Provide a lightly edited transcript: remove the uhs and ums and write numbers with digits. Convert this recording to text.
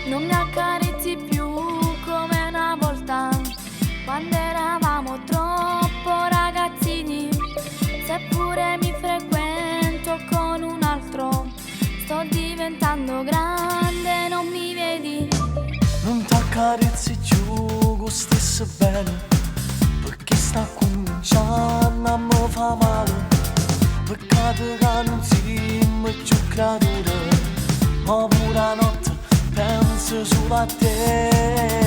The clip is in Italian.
Non mi accarezzi più come una volta, quando eravamo troppo ragazzini. Seppure mi frequento con un altro, sto diventando grande, non mi vedi? Non t'accarezzi più con stesso bene, perché sta cominciando a mi fa male. Peccato che non siamo più creature, ma pure a notte penso solo a te.